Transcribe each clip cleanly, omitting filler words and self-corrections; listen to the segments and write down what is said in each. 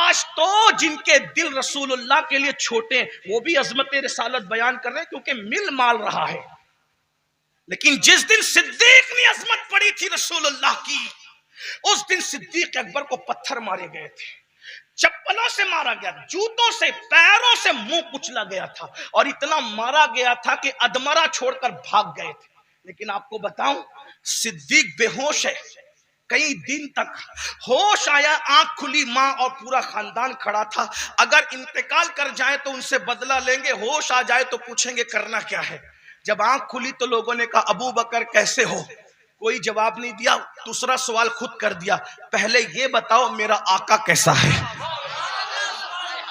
آج تو جن کے دل رسول اللہ کے لیے چھوٹے وہ بھی عظمت رسالت بیان کر رہے ہیں کیونکہ مل مال رہا ہے. لیکن جس دن صدیق نے عظمت پڑی تھی رسول اللہ کی، اس دن صدیق اکبر کو پتھر مارے گئے تھے، چپلوں سے مارا گیا، جوتوں سے، پیروں سے منہ کچلا گیا تھا، اور اتنا مارا گیا تھا کہ ادمرہ چھوڑ کر بھاگ گئے تھے. لیکن آپ کو بتاؤں صدیق بے ہوش ہے کئی دن تک. ہوش آیا، آنکھ کھلی، ماں اور پورا خاندان کھڑا تھا. اگر انتقال کر جائیں تو ان سے بدلہ لیں گے، ہوش آ جائے تو پوچھیں گے کرنا کیا ہے. جب آنکھ کھلی تو لوگوں نے کہا ابو بکر کیسے ہو؟ کوئی جواب نہیں دیا. دوسرا سوال خود کر دیا، پہلے یہ بتاؤ میرا آقا کیسا ہے؟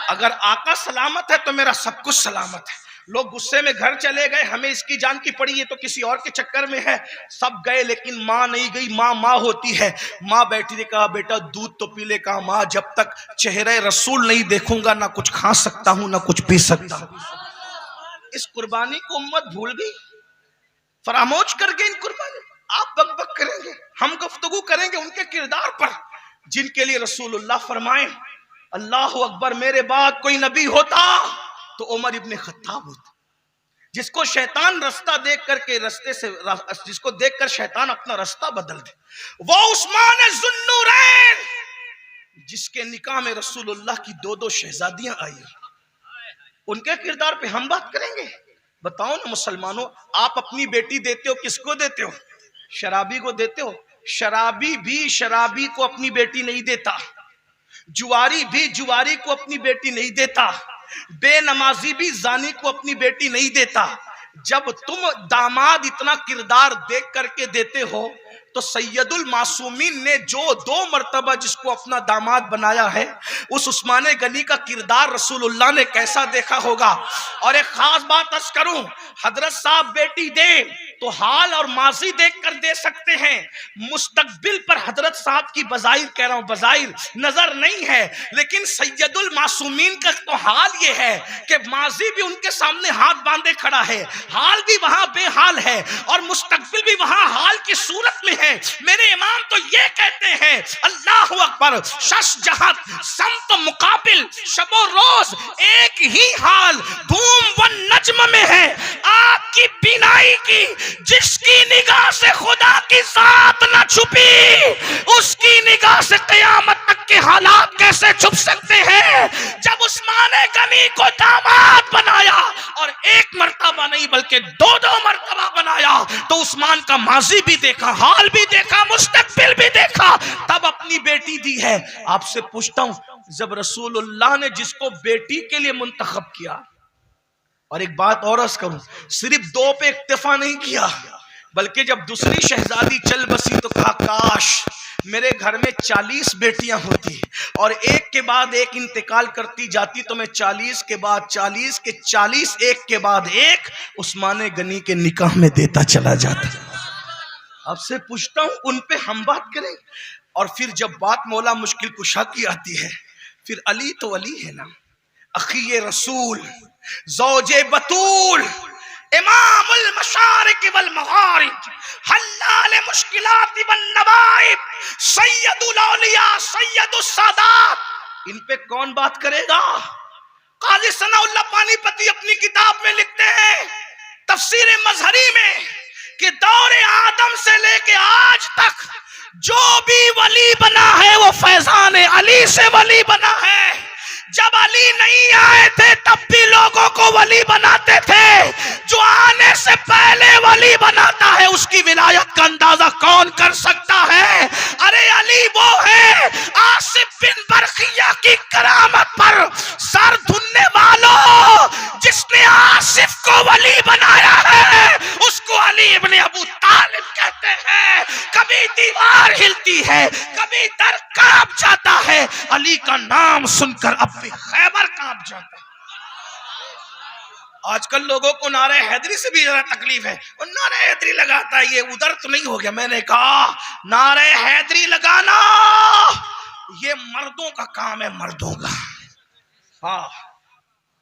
اگر آقا سلامت ہے تو میرا سب کچھ سلامت ہے. لوگ غصے میں گھر چلے گئے، ہمیں اس کی جان کی پڑی، یہ تو کسی اور کے چکر میں ہے. سب گئے لیکن ماں نہیں گئی. ماں ہوتی ہے. ماں بیٹی نے کہا بیٹا دودھ تو پی لے. کہا ماں جب تک چہرے رسول نہیں دیکھوں گا نہ کچھ کھا سکتا ہوں نہ کچھ پی سکتا ہوں. اس قربانی کو امت بھول گئی، فراموش کر گئے. ان قربانی آپ بک بک کریں گے، ہم گفتگو کریں گے ان کے کردار پر جن کے لیے رسول اللہ فرمائیں اللہ اکبر میرے بعد کوئی نبی ہوتا تو عمر ابن خطاب ہوتا، جس کو شیطان رستہ دیکھ کر کے رستے سے، جس کو دیکھ کر شیطان اپنا رستہ بدل دے، وہ عثمان ذوالنورین جس کے نکاح میں رسول اللہ کی 2 شہزادیاں آئی. ان کے کردار پہ ہم بات کریں گے. بتاؤ نا مسلمانوں، آپ اپنی بیٹی دیتے ہو کس کو دیتے ہو؟ شرابی کو دیتے ہو. شرابی بھی شرابی کو اپنی بیٹی نہیں دیتا، جواری بھی جواری کو اپنی بیٹی نہیں دیتا، بے نمازی بھی زانی کو اپنی بیٹی نہیں دیتا. جب تم داماد اتنا کردار دیکھ کر کے دیتے ہو تو سید المعصومین نے جو 2 مرتبہ جس کو اپنا داماد بنایا ہے، اس عثمان غنی کا کردار رسول اللہ نے کیسا دیکھا ہوگا. اور ایک خاص بات عرض کروں، حضرت صاحب بیٹی دے تو حال اور ماضی دیکھ کر دے سکتے ہیں، مستقبل پر حضرت صاحب کی بظاہر کہہ رہا ہوں، بظاہر نظر نہیں ہے، لیکن سید المعصومین کا تو حال یہ ہے کہ ماضی بھی ان کے سامنے ہاتھ باندھے کھڑا ہے، حال بھی وہاں بے حال ہے، اور مستقبل بھی وہاں حال کی صورت میں ہے. میرے امام تو یہ کہتے ہیں اللہ اکبر، شش جہت سمت مقابل، شب و روز ایک ہی حال، دھوم و نجم میں ہے آپ کی بینائی کی. جس کی نگاہ سے خدا کی ذات نہ چھپی، اس کی نگاہ سے قیامت تک کے حالات کیسے چھپ سکتے ہیں؟ جب عثمان غنی کو داماد بنایا اور 1 مرتبہ نہیں بلکہ 2 مرتبہ بنایا تو عثمان کا ماضی بھی دیکھا، حال بھی دیکھا، مستقبل بھی دیکھا، تب اپنی بیٹی دی ہے. آپ سے پوچھتا ہوں، جب رسول اللہ نے جس کو بیٹی کے لیے منتخب کیا، اور ایک بات اور عرض کروں، صرف 2 پہ اکتفا نہیں کیا بلکہ جب دوسری شہزادی چل بسی تو کہا کاش میرے گھر میں 40 بیٹیاں ہوتی اور ایک کے بعد ایک انتقال کرتی جاتی تو میں 40 کے بعد 40 کے 40 ایک کے بعد ایک عثمان غنی کے نکاح میں دیتا چلا جاتا. آپ سے پوچھتا ہوں ان پہ ہم بات کریں. اور پھر جب بات مولا مشکل کشا کی آتی ہے، پھر علی تو علی ہے نا، اخی رسول، زوج بطول، امام المشارق والمغارب، حلال مشکلات والنوائب، سید الاولیاء، سید السادات. ان پہ کون بات کرے گا؟ قاضی ثناء اللہ پانی پتی اپنی کتاب میں لکھتے ہیں تفسیر مظہری میں کہ دور آدم سے لے کے آج تک جو بھی ولی بنا ہے وہ فیضان علی سے ولی بنا ہے. جب علی نہیں آئے تھے تب بھی لوگوں کو ولی بناتے تھے. جو آنے سے پہلے ولی بناتا ہے اس کی ولایت کا اندازہ کون کر سکتا ہے؟ ارے علی وہ ہے آصف بن برقیہ کی کرامت پر سر دھننے والوں، جس نے آصف کو ولی بنایا ہے اس کو علی ابن ابو طالب کہتے ہیں. کبھی دیوار ہلتی ہے، کبھی در کانپ جاتا ہے، علی کا نام سن کر اب بھی خیبر کانپ جاتا ہے. آج کل لوگوں کو نعرہ حیدری سے بھی ذرا تکلیف ہے، وہ نعرہ حیدری لگاتا ہے، یہ ادھر تو نہیں ہو گیا. میں نے کہا نعرہ حیدری لگانا یہ مردوں کا کام ہے، مردوں کا. ہاں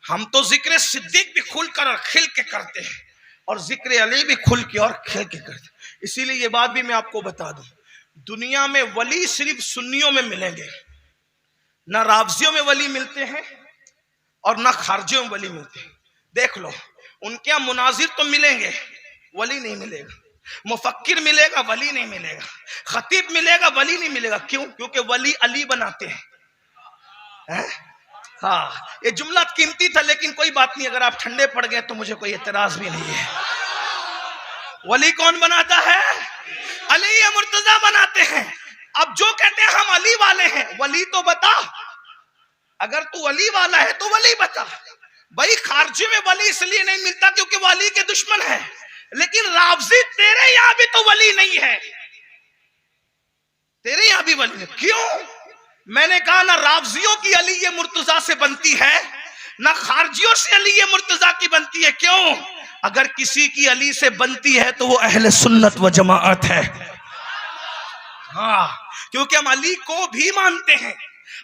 ہم تو ذکر صدیق بھی کھل کر اور کھل کے کرتے ہیں اور ذکر علی بھی کھل کے اور کھل کے کرتے ہیں. اسی لیے یہ بات بھی میں آپ کو بتا دوں، دنیا میں ولی صرف سنیوں میں ملیں گے، نہ رافضیوں میں ولی ملتے ہیں اور نہ خارجیوں میں ولی ملتے ہیں. دیکھ لو ان کے یہاں مناظر تو ملیں گے، ولی نہیں ملے گا. مفکر ملے گا، ولی نہیں ملے گا. خطیب ملے گا، ولی نہیں ملے گا. کیوں؟ کیونکہ ولی علی بناتے ہیں. ہاں یہ جملہ قیمتی تھا لیکن کوئی بات نہیں، اگر آپ ٹھنڈے پڑ گئے تو مجھے کوئی اعتراض بھی نہیں ہے. ولی کون بناتا ہے؟ علی مرتضی بناتے ہیں. اب جو کہتے ہیں ہم علی والے ہیں، ولی تو بتا. اگر تو علی والا ہے تو ولی بتا. بھائی خارجی میں ولی اس لیے نہیں ملتا کیونکہ وہ علی کے دشمن ہے، لیکن رافضی تیرے یہاں بھی تو ولی نہیں ہے، تیرے یہاں بھی ولی نہیں. کیوں؟ میں نے کہا نہ رافضیوں کی علی مرتضی سے بنتی ہے نہ خارجیوں سے علی مرتضی کی بنتی ہے. کیوں؟ اگر کسی کی علی سے بنتی ہے تو وہ اہل سنت و جماعت ہے. ہاں کیونکہ ہم علی کو بھی مانتے ہیں،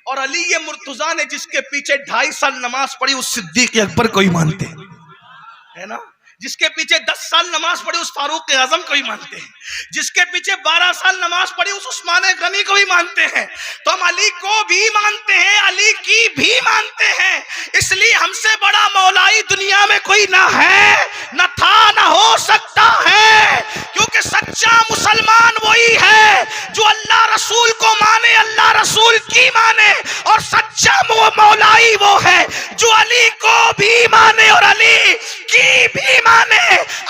اور علی مرتضی نے جس کے پیچھے 2.5 سال نماز پڑھی اس صدیق اکبر کو ہی مانتے ہیں نا. جس کے پیچھے 10 سال نماز پڑھی اس فاروق اعظم کو ہی مانتے ہیں. جس کے پیچھے 12 سال نماز پڑھی اس عثمان غنی کو ہی مانتے ہیں. تو ہم علی کو بھی مانتے ہیں، علی کی بھی مانتے ہیں. اس لیے ہم سے بڑا مولائی دنیا میں کوئی نہ ہے، نہ تھا، نہ ہو سکتا ہے. کیونکہ سچا مسلمان وہی ہے جو اللہ رسول کو مانے، اللہ رسول کی مانے. اور سچا مولائی وہ ہے جو علی کو بھی مانے اور علی کی بھی مانے.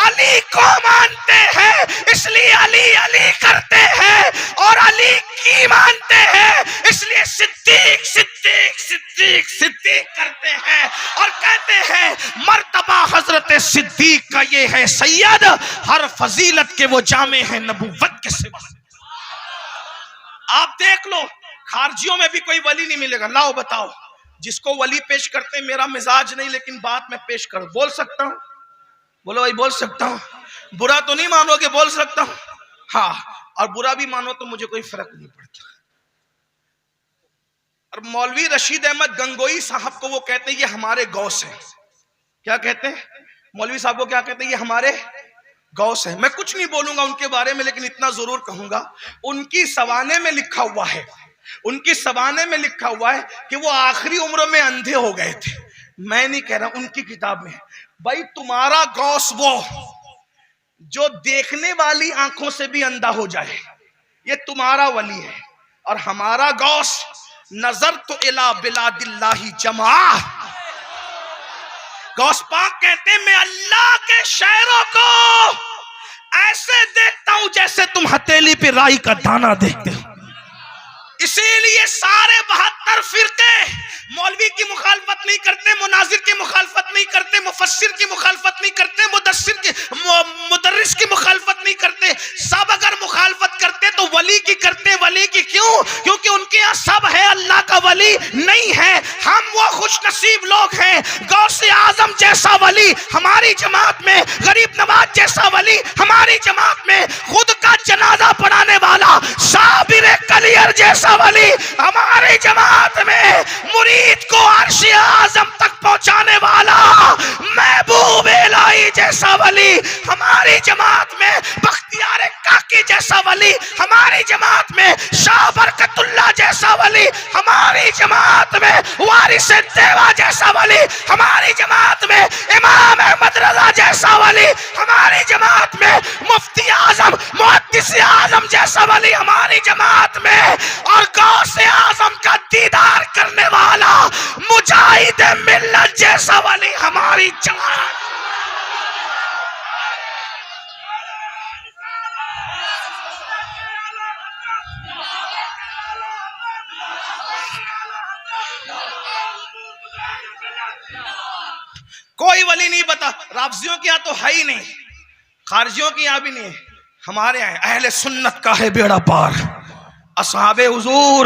علی کو مانتے ہیں اس لیے علی علی کرتے ہیں، اور علی کی مانتے ہیں اس لیے صدیق صدیق صدیق صدیق کرتے ہیں. اور کہتے ہیں مرتبہ حضرت صدیق کا یہ ہے سید، ہر فضیلت کے وہ جامع ہیں نبوت کے سوا. آپ دیکھ لو خارجیوں میں بھی کوئی ولی نہیں ملے گا. لاؤ بتاؤ جس کو ولی پیش کرتے ہیں. میرا مزاج نہیں لیکن بات میں پیش کر بول سکتا ہوں. بولو بھائی بول سکتا ہوں. برا تو نہیں مانو گے؟ بول سکتا ہوں. ہاں اور برا بھی مانو تو مجھے کوئی فرق نہیں پڑتا. اور مولوی رشید احمد گنگوئی صاحب کو وہ کہتے ہیں یہ ہمارے غوث ہیں. کیا کہتے ہیں مولوی صاحب کو؟ کیا کہتے ہیں؟ یہ ہمارے غوث ہیں. میں کچھ نہیں بولوں گا ان کے بارے میں لیکن اتنا ضرور کہوں گا ان کی سوانے میں لکھا ہوا ہے، ان کی سوانے میں لکھا ہوا ہے کہ وہ آخری عمر میں اندھے ہو گئے تھے. میں نہیں کہہ رہا، ان کی کتاب میں. بھائی تمہارا غوث وہ جو دیکھنے والی آنکھوں سے بھی اندھا ہو جائے، یہ تمہارا ولی ہے. اور ہمارا غوث نظر تو الی بلاد اللہ جماع. غوث پاک کہتے ہیں میں اللہ کے شہروں کو ایسے دیکھتا ہوں جیسے تم ہتھیلی پہ رائی کا دانہ دیکھتے ہو. اسی لیے سارے 72 فرقے مولوی کی مخالفت نہیں کرتے، مناظر کی مخالفت نہیں کرتے، مفسر کی مخالفت نہیں کرتے، مدرس کی مخالفت نہیں کرتے. سب اگر مخالفت کرتے تو ولی کی کرتے. ولی کی کیوں؟ کیونکہ ان کے یہاں سب ہے، اللہ کا ولی نہیں ہے. ہم وہ خوش نصیب لوگ ہیں غوث اعظم جیسا ولی ہماری جماعت میں، غریب نواز جیسا ولی ہماری جماعت میں، خود کا جنازہ پڑھانے والا صابر کلیر جیسا ولی ہماری جماعت میں، مرید کو عرش اعظم تک پہنچانے والا محبوب الہی جیسا ولی ہماری جماعت میں، بختیار کاکی جیسا ولی ہماری جماعت میں، شاہ برکت اللہ جیسا ولی ہماری جماعت میں، وارث دیوا جیسا ولی ہماری جماعت میں، امام احمد رضا جیسا ولی ہماری جماعت میں، مفتی اعظم محدث اعظم جیسا ولی ہماری جماعت میں، اور غوث اعظم کا دیدار کرنے والا مجاہد ملت جیسا ولی ہماری جماعت. کوئی ولی نہیں بتا. رافضیوں کے یہاں تو ہے ہی نہیں، خارجیوں کے یہاں بھی نہیں ہے، ہمارے یہاں اہل سنت کا ہے بیڑا پار. اصحاب حضور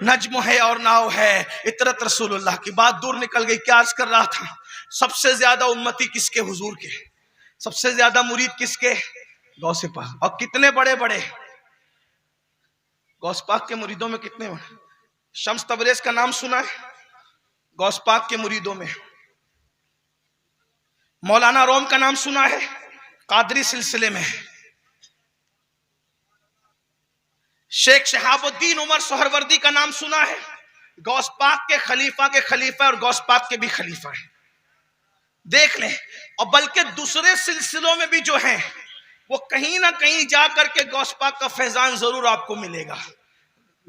نجم ہے اور ناؤ ہے، اطرت رسول اللہ کی. بات دور نکل گئی. کیا عرض کر رہا تھا؟ سب سے زیادہ امتی کس کے؟ حضور کے. سب سے زیادہ مرید کس کے؟ غوث پاک. اور کتنے بڑے بڑے غوث پاک کے مریدوں میں کتنے بڑے؟ شمس تبریز کا نام سنا ہے غوث پاک کے مریدوں میں؟ مولانا روم کا نام سنا ہے قادری سلسلے میں؟ شیخ شہاب الدین عمر سہروردی کا نام سنا ہے؟ غوث پاک کے خلیفہ اور غوث پاک کے بھی خلیفہ ہیں، دیکھ لیں. اور بلکہ دوسرے سلسلوں میں بھی جو ہیں وہ کہیں نہ کہیں جا کر کے غوث پاک کا فیضان ضرور آپ کو ملے گا.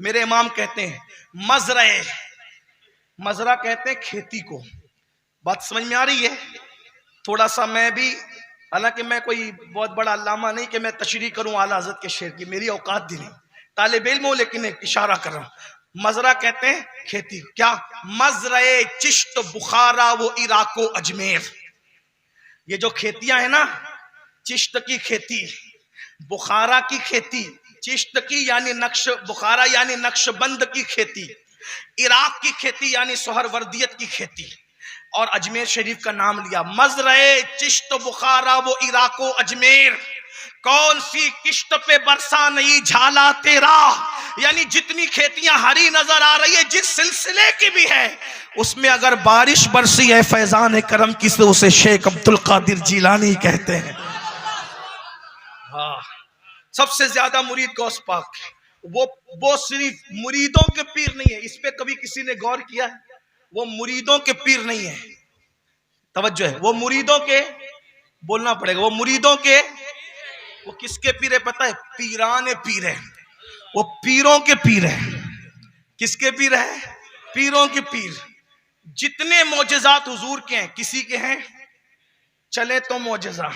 میرے امام کہتے ہیں مزرعہ کہتے ہیں کھیتی کو. بات سمجھ میں آ رہی ہے؟ تھوڑا سا میں بھی، حالانکہ میں کوئی بہت بڑا علامہ نہیں کہ میں تشریح کروں اعلیٰ حضرت کے شعر کی، میری اوقات بھی نہیں، طالب علم ہوں لیکن ایک اشارہ کر رہا ہوں. مزرعہ کہتے ہیں کھیتی. کیا؟ مزرعے چشت بخارا و عراق و اجمیر. یہ جو کھیتیاں ہیں نا، چشت کی کھیتی، بخارا کی کھیتی، چشت کی یعنی بخارا یعنی نقش بند کی کھیتی، عراق کی کھیتی یعنی سہروردیت کی کھیتی، اور اجمیر شریف کا نام لیا. مزرعے چشت بخارا و عراق و اجمیر، کون سی کشت پہ برسا نہیں جھالا تیرا. یعنی جتنی کھیتیاں ہری نظر آ رہی ہے، جس سلسلے کی بھی ہے، اس میں اگر بارش برسی ہے فیضان کرم کی سے اسے شیخ عبد القادر جیلانی کہتے ہیں. ہاں، سب سے زیادہ مرید غوث پاک. وہ صرف مریدوں کے پیر نہیں ہے. اس پہ کبھی کسی نے غور کیا ہے؟ وہ مریدوں کے پیر نہیں ہے. توجہ ہے، وہ مریدوں کے، بولنا پڑے گا، وہ مریدوں کے، وہ کس کے پیر ہے پتہ ہے؟ پیران پیر ہے. وہ پیروں کے پیر ہے. کس کے پیر ہے؟ پیروں کے پیر. جتنے معجزات حضور کے ہیں، کسی کے ہیں؟ چلے تو معجزہ،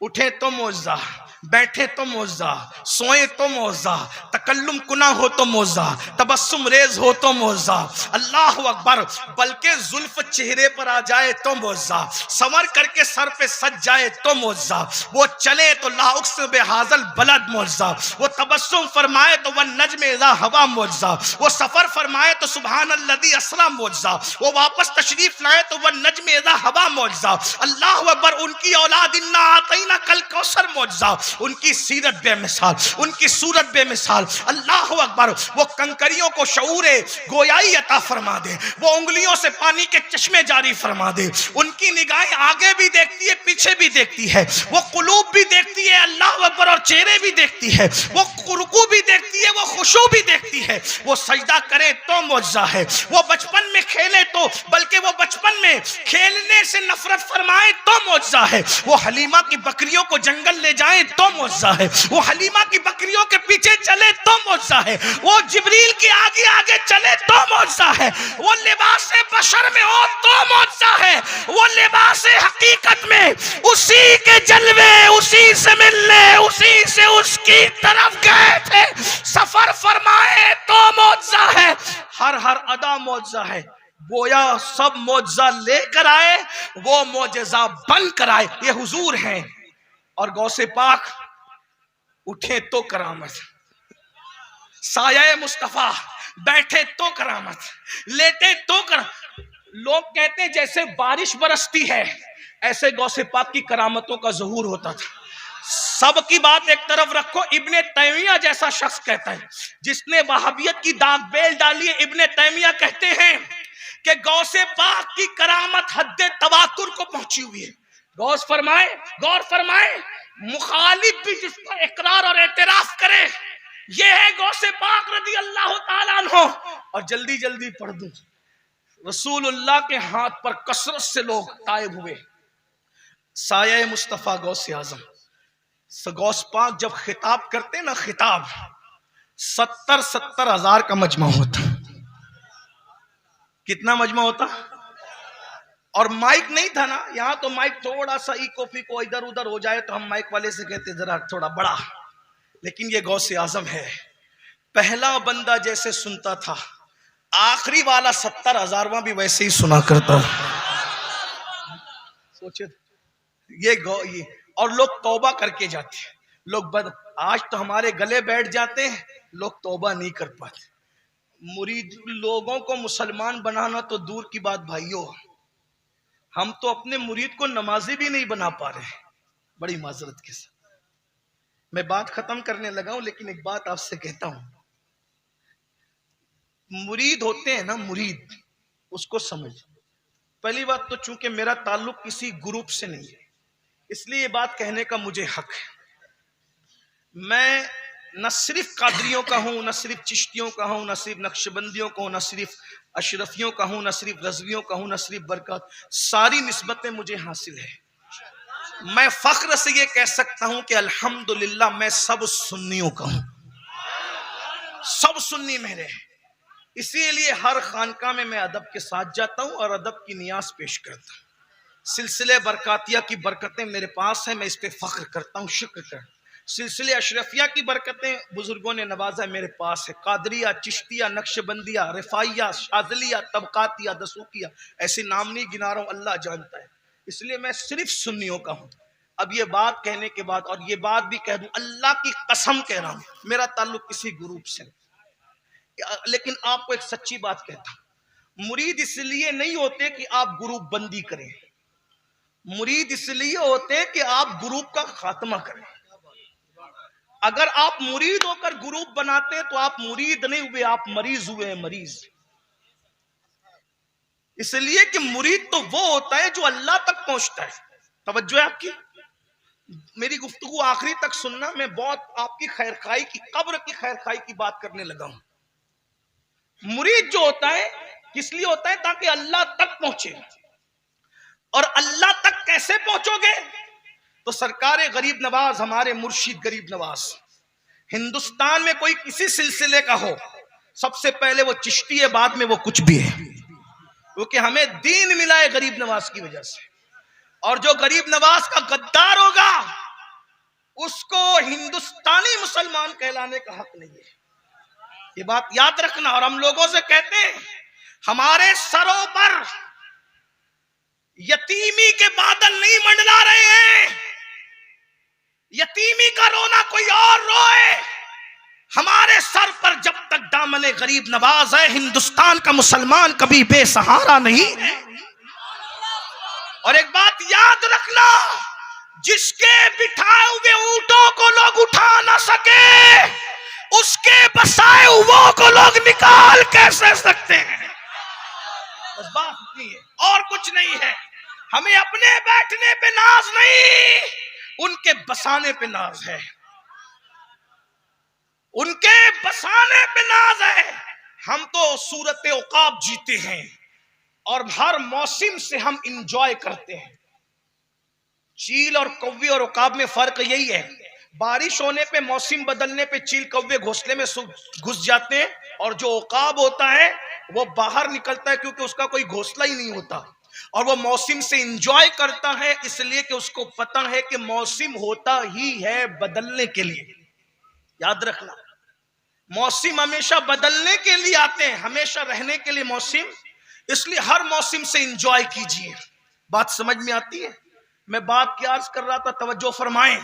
اٹھے تو معجزہ، بیٹھے تو معجزہ، سوئے تو معجزہ، تکلم کنا ہو تو معجزہ، تبسم ریز ہو تو معجزہ. اللہ اکبر. بلکہ زلف چہرے پر آ جائے تو معجزہ، سمر کر کے سر پہ سج جائے تو معجزہ. وہ چلے تو لا اقسم بہذا البلد معجزہ. وہ تبسم فرمائے تو والنجم اذا ہوا معجزہ. وہ سفر فرمائے تو سبحان الذی اسری معجزہ. وہ واپس تشریف لائے تو والنجم اذا ہوا معجزہ. اللہ اکبر. ان کی اولاد انا اعطینا کل کوثر معجزہ. ان کی سیرت بے مثال، ان کی صورت بے مثال. اللہ اکبر. وہ کنکریوں کو شعور گویائی عطا فرما دے، وہ انگلیوں سے پانی کے چشمے جاری فرما دے. ان کی نگاہیں آگے بھی دیکھتی ہے، پیچھے بھی دیکھتی ہے. وہ قلوب بھی دیکھتی ہے، اللہ اکبر، اور چہرے بھی دیکھتی ہے. وہ رکوع بھی دیکھتی ہے، وہ خشوع بھی دیکھتی ہے. وہ سجدہ کرے تو معجزہ ہے. وہ بچپن میں کھیلے تو، بلکہ وہ بچپن میں کھیلنے سے نفرت فرمائے تو معجزہ ہے. وہ حلیمہ کی بکریوں کو جنگل لے جائیں تو معجزہ ہے. وہ حلیمہ کی بکریوں کے پیچھے چلے تو معجزہ ہے. وہ جبریل کے آگے آگے چلے تو معجزہ ہے. وہ لباس بشر میں ہو تو معجزہ ہے. وہ لباس حقیقت میں اسی کے جلوے، اسی سے ملنے، اسی سے اس کی طرف گئے تھے، سفر فرمائے تو معجزہ ہے. ہر ادا معجزہ ہے. گویا سب معجزہ لے کر آئے، وہ معجزہ بن کر آئے. یہ حضور ہیں. اور غوث پاک اٹھے تو کرامت، سایہ مصطفیٰ بیٹھے تو کرامت، لیٹے تو کرامت. لوگ کہتے ہیں جیسے بارش برستی ہے ایسے غوث پاک کی کرامتوں کا ظہور ہوتا تھا. سب کی بات ایک طرف رکھو. ابن تیمیہ جیسا شخص کہتا ہے، جس نے وہابیت کی داغ بیل ڈالی ہے، ابن تیمیہ کہتے ہیں کہ غوث پاک کی کرامت حد تواتر کو پہنچی ہوئی ہے. غور فرمائے مخالف بھی جس کا اقرار اور اعتراف کرے، یہ ہے غوث پاک رضی اللہ تعالیٰ عنہ. اور جلدی پڑھ دوں، رسول اللہ کے ہاتھ پر کثرت سے لوگ تائب ہوئے. سایہ مصطفیٰ غوث اعظم. غوث پاک جب خطاب کرتے نا، خطاب 70 ہزار کا مجمع ہوتا. کتنا مجمع ہوتا؟ اور مائک نہیں تھا نا یہاں، تو مائک تھوڑا سا ایکو فیکو ادھر ادھر ہو جائے تو ہم مائک والے سے کہتے ذرا تھوڑا بڑا. لیکن یہ غوث اعظم ہے. پہلا بندہ جیسے سنتا تھا، آخری والا 70 ہزارواں بھی ویسے ہی سنا کرتا. سوچے یہ اور لوگ توبہ کر کے جاتے ہیں. لوگ آج تو ہمارے گلے بیٹھ جاتے ہیں، لوگ توبہ نہیں کر پاتے. مرید لوگوں کو مسلمان بنانا تو دور کی بات بھائیو، ہم تو اپنے مرید کو نمازی بھی نہیں بنا پا رہے. بڑی معذرت کے ساتھ میں بات ختم کرنے لگا ہوں، لیکن ایک بات آپ سے کہتا ہوں. مرید ہوتے ہیں نا، مرید، اس کو سمجھ. پہلی بات تو چونکہ میرا تعلق کسی گروپ سے نہیں ہے، اس لیے یہ بات کہنے کا مجھے حق ہے. میں نہ صرف قادریوں کا ہوں، نہ صرف چشتیوں کا ہوں، نہ صرف نقشبندیوں کا ہوں، نہ صرف اشرفیوں کا ہوں نہ صرف رضویوں کا ہوں نہ صرف برکات، ساری نسبتیں مجھے حاصل ہے۔ میں فخر سے یہ کہہ سکتا ہوں کہ الحمدللہ میں سب سنیوں کا ہوں، سب سنی میرے ہیں۔ اسی لیے ہر خانقاہ میں ادب کے ساتھ جاتا ہوں اور ادب کی نیاز پیش کرتا ہوں۔ سلسلے برکاتیہ کی برکتیں میرے پاس ہیں، میں اس پہ فخر کرتا ہوں، شکر کرتا ہوں۔ سلسلے اشرفیہ کی برکتیں بزرگوں نے نوازا میرے پاس ہے، قادریہ، چشتیہ، نقشبندیہ، رفاعیہ، شاذلیہ، طبقاتیہ، دسوقیہ، ایسے نام نہیں گنا رہا ہوں، اللہ جانتا ہے۔ اس لیے میں صرف سنیوں کا ہوں۔ اب یہ بات کہنے کے بعد، اور یہ بات بھی کہہ دوں، اللہ کی قسم کہہ رہا ہوں، میرا تعلق کسی گروپ سے نہیں، لیکن آپ کو ایک سچی بات کہتا ہوں، مرید اس لیے نہیں ہوتے کہ آپ گروپ بندی کریں، مرید اس لیے ہوتے کہ آپ گروپ کا خاتمہ کریں۔ اگر آپ مرید ہو کر گروپ بناتے تو آپ مرید نہیں ہوئے، آپ مریض ہوئے ہیں، مریض۔ اس لیے کہ مرید تو وہ ہوتا ہے جو اللہ تک پہنچتا ہے۔ توجہ ہے آپ کی؟ میری گفتگو آخری تک سننا، میں بہت آپ کی خیرخواہی کی، قبر کی خیرخواہی کی بات کرنے لگا ہوں۔ مرید جو ہوتا ہے کس لیے ہوتا ہے؟ تاکہ اللہ تک پہنچے۔ اور اللہ تک کیسے پہنچو گے؟ تو سرکار غریب نواز، ہمارے مرشد غریب نواز، ہندوستان میں کوئی کسی سلسلے کا ہو، سب سے پہلے وہ چشتی ہے، بعد میں وہ کچھ بھی ہے، کیونکہ ہمیں دین ملا ہے غریب نواز کی وجہ سے۔ اور جو غریب نواز کا غدار ہوگا اس کو ہندوستانی مسلمان کہلانے کا حق نہیں ہے، یہ بات یاد رکھنا۔ اور ہم لوگوں سے کہتے ہیں ہمارے سروں پر یتیمی کے بادل نہیں منڈلا رہے ہیں، یتیمی کا رونا کوئی اور روئے، ہمارے سر پر جب تک دامن غریب نواز ہے ہندوستان کا مسلمان کبھی بے سہارا نہیں ہے۔ اور ایک بات یاد رکھنا، جس کے بٹھائے ہوئے اونٹوں کو لوگ اٹھا نہ سکے اس کے بسائے ہوئے کو لوگ نکال کیسے سکتے ہیں؟ بس بات اتنی ہے، اور کچھ نہیں ہے۔ ہمیں اپنے بیٹھنے پہ ناز نہیں، ان کے بسانے پہ ناز ہے، ان کے بسانے پہ ناز ہے۔ ہم تو صورت عقاب جیتے ہیں اور ہر موسم سے ہم انجوائے کرتے ہیں۔ چیل اور کوے اور عقاب میں فرق یہی ہے، بارش ہونے پہ، موسم بدلنے پہ چیل کوے گھونسلے میں گھس جاتے ہیں، اور جو عقاب ہوتا ہے وہ باہر نکلتا ہے کیونکہ اس کا کوئی گھونسلہ ہی نہیں ہوتا، اور وہ موسم سے انجوائے کرتا ہے اس لیے کہ اس کو پتا ہے کہ موسم ہوتا ہی ہے بدلنے کے لیے۔ یاد رکھنا، موسم ہمیشہ بدلنے کے لیے آتے ہیں، ہمیشہ رہنے کے لیے موسم، اس لیے ہر موسم سے انجوائے کیجئے۔ بات سمجھ میں آتی ہے؟ میں بات کی عرض کر رہا تھا، توجہ فرمائیں۔